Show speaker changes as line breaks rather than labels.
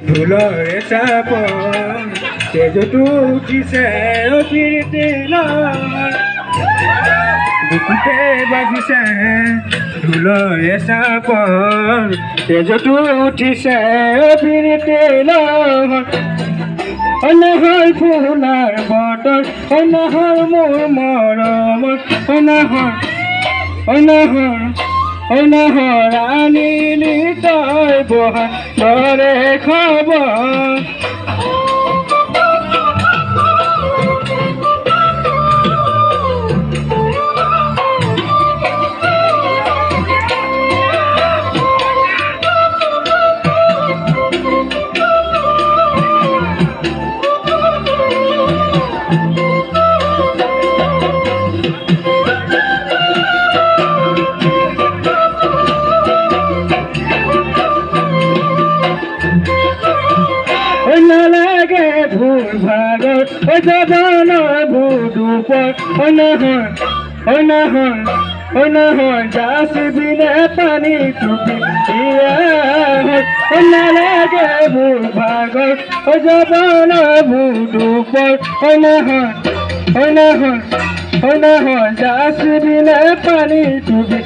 ঢোলৰে চাপৰ তেজতো উঠিছে অপ্ৰীতি লৰ বুকুতে বাজিছে ঢোলৰে চাপৰ তেজতো উঠিছে অপ্ৰীতি লৰ অনাহৰ ফুলাৰ বতৰ অনাহৰ মোৰ মৰমৰ অনাহৰ আনিলি তই বহা দৰে খবৰ নালাগে ভুল ভাগৰ জবানৰ ভুদুপৰ অনাহৰ যাচিবিনে পানী টুপি নালাগে ভুল ভাগৰ জবানৰ ভুদুপৰ অনাহৰ যাচিবিনে পানী টুপি